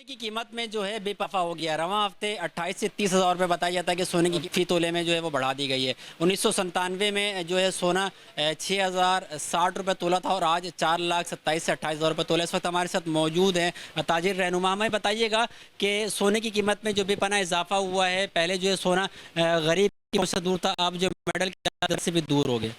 सोने की कीमत में जो है बेपफा हो गया। रवां हफ्ते 28 से 30 हज़ार रुपये बताया जाता है कि सोने की फी तोले में जो है वो बढ़ा दी गई है। 1997 में जो है सोना 6,060 रुपये तोला था और आज 4,27,000 से 28,000 रुपये तोला। इस वक्त हमारे साथ मौजूद हैं ताजिर रहनुमा। हमें बताइएगा कि सोने की कीमत में जो बेपना इजाफा हुआ है, पहले जो है सोना गरीब की पहुंच से दूर था, अब जो मेडल की दर से भी दूर हो गया।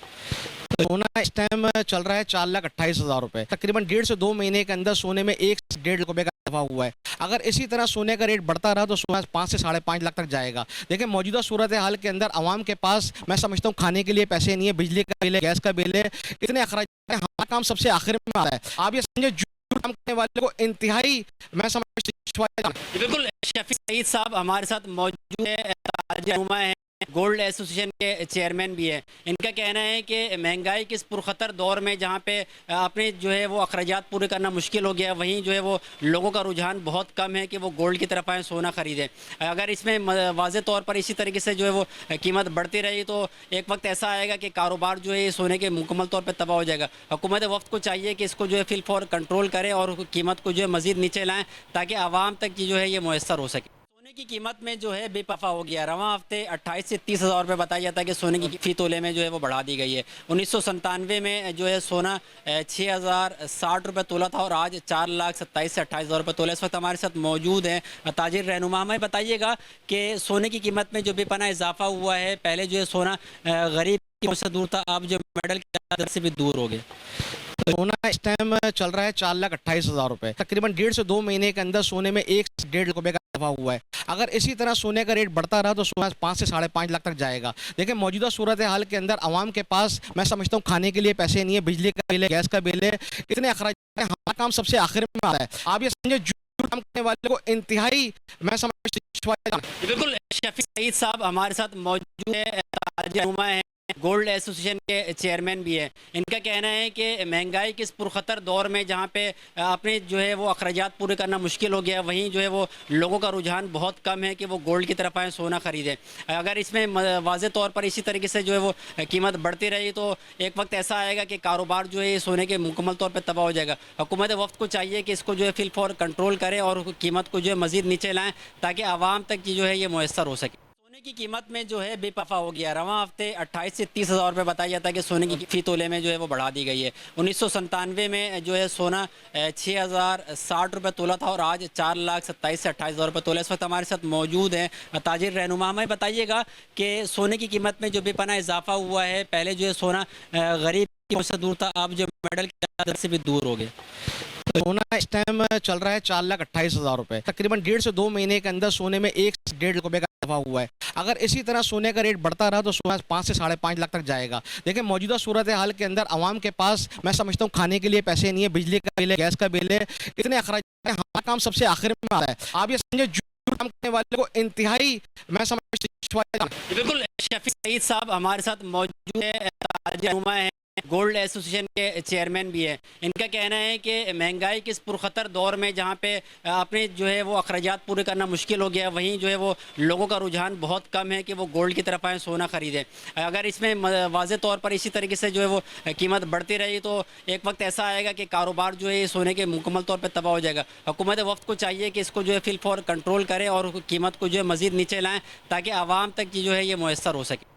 सोना इस टाइम चल रहा है 4,28,000 रुपए। तकरीबन 1.5 से 2 महीने के अंदर सोने में 1 से 1.5 लाख रुपए का इजाफा हुआ है। अगर इसी तरह सोने का रेट बढ़ता रहा तो सोना 5 से 5.5 लाख तक जाएगा। देखिए, मौजूदा सूरत हाल के अंदर आवाम के पास मैं समझता हूँ खाने के लिए पैसे नहीं है, बिजली का बिल है, गैस का बिल है, इतने अखराज है, हमारा काम सबसे आखिर में आता है। आप ये समझे, जो काम करने वाले को इंतहाई मैं समझता हूँ। बिल्कुल, शफी सईद साहब हमारे साथ मौजूद है, ताजिर रहनुमा है, गोल्ड एसोसिएशन के चेयरमैन भी है। इनका कहना है कि महंगाई के इस पुरखतर दौर में जहाँ पे अपने जो है वो अखराजात पूरे करना मुश्किल हो गया, वहीं जो है वो लोगों का रुझान बहुत कम है कि वो गोल्ड की तरफ आए, सोना खरीदें। अगर इसमें वाज़े तौर पर इसी तरीके से जो है वो कीमत बढ़ती रही तो एक वक्त ऐसा आएगा कि कारोबार जो है ये सोने के मुकम्मल तौर पर तबाह हो जाएगा। हुकूमत वक्त को चाहिए कि इसको जो है फिलफौर कंट्रोल करे और कीमत को जो है मज़ीद नीचे लाएँ ताकि आवाम तक जो है ये मुयस्सर हो सके। सोने की कीमत में जो है बेपफा हो गया। रवां हफ्ते 28 से 30 हज़ार रुपये बताया जाता है कि सोने की फी तोले में जो है वो बढ़ा दी गई है। 1997 में जो है सोना 6,060 रुपये तोला था और आज 4,27,000 से 28,000 रुपये तोला। इस वक्त हमारे साथ मौजूद हैं ताजिर रहनुमा। हमें बताइएगा कि सोने की कीमत में जो बेपना इजाफा हुआ है, पहले जो है सोना गरीब की पहुंच से दूर था, अब जो मेडल की दर से भी दूर हो गया। सोना इस टाइम चल रहा है 4,28,000 रुपए। तकरीबन 1.5 से 2 महीने के अंदर सोने में 1 से 1.5 लाख रुपए का इजाफा हुआ है। अगर इसी तरह सोने का रेट बढ़ता रहा तो सोना 5 से 5.5 लाख तक जाएगा। देखिए, मौजूदा सूरत हाल के अंदर आवाम के पास मैं समझता हूँ खाने के लिए पैसे नहीं है, बिजली का बिल है, गैस का बिल है, इतने अखराज है, हमारा काम सबसे आखिर में आता है। आप ये समझे, जो काम करने वाले को इंतहाई मैं समझता हूँ। बिल्कुल, शफी सईद साहब हमारे साथ मौजूद है, ताजिर रहनुमा है, गोल्ड एसोसिएशन के चेयरमैन भी है। इनका कहना है कि महंगाई के इस पुरखतर दौर में जहाँ पे अपने जो है वो अखराजात पूरे करना मुश्किल हो गया, वहीं जो है वो लोगों का रुझान बहुत कम है कि वो गोल्ड की तरफ आए, सोना खरीदें। अगर इसमें वाज़े तौर पर इसी तरीके से जो है वो कीमत बढ़ती रही तो एक वक्त ऐसा आएगा कि कारोबार जो है ये सोने के मुकम्मल तौर पर तबाह हो जाएगा। हुकूमत वक्त को चाहिए कि इसको जो है फिलफौर कंट्रोल करे और कीमत को जो है मज़ीद नीचे लाएँ ताकि आवाम तक जो है ये मुयस्सर हो सके। सोने की कीमत में जो है बेपफा हो गया। रवां हफ्ते 28 से 30 हज़ार रुपये बताया जाता है कि सोने की फी तोले में जो है वो बढ़ा दी गई है। 1997 में जो है सोना 6,060 रुपये तोला था और आज 4,27,000 से 28,000 रुपये तोला। इस वक्त हमारे साथ मौजूद हैं ताजिर रहनुमा। हमें बताइएगा कि सोने की कीमत में जो बेपना इजाफा हुआ है, पहले जो है सोना गरीब की पहुंच से दूर था, अब जो मेडल की दर से भी दूर हो गया। सोना इस टाइम चल रहा है 4,28,000 रुपए। तकरीबन 1.5 से 2 महीने के अंदर सोने में 1 से 1.5 लाख रुपए का इजाफा हुआ है। अगर इसी तरह सोने का रेट बढ़ता रहा तो सोना 5 से 5.5 लाख तक जाएगा। देखिए, मौजूदा सूरत हाल के अंदर आवाम के पास मैं समझता हूँ खाने के लिए पैसे नहीं है, बिजली का बिल है, गैस का बिल है, इतने अखराज है, हमारा काम सबसे आखिर में आता है। आप ये समझे, जो काम करने वाले को इंतहाई मैं समझता हूँ। बिल्कुल, शफी सईद साहब हमारे साथ मौजूद है, ताजिर रहनुमा है, गोल्ड एसोसिएशन के चेयरमैन भी है। इनका कहना है कि महंगाई के इस पुरखतर दौर में जहाँ पे अपने जो है वो अखराजात पूरे करना मुश्किल हो गया, वहीं जो है वो लोगों का रुझान बहुत कम है कि वो गोल्ड की तरफ आए, सोना खरीदें। अगर इसमें वाज़े तौर पर इसी तरीके से जो है वो कीमत बढ़ती रही तो एक वक्त ऐसा आएगा कि कारोबार जो है ये सोने के मुकम्मल तौर पर तबाह हो जाएगा। हुकूमत वक्त को चाहिए कि इसको जो है फिलफौर कंट्रोल करे और कीमत को जो है मज़ीद नीचे लाएँ ताकि आवाम तक जो है ये मुयस्सर हो सके।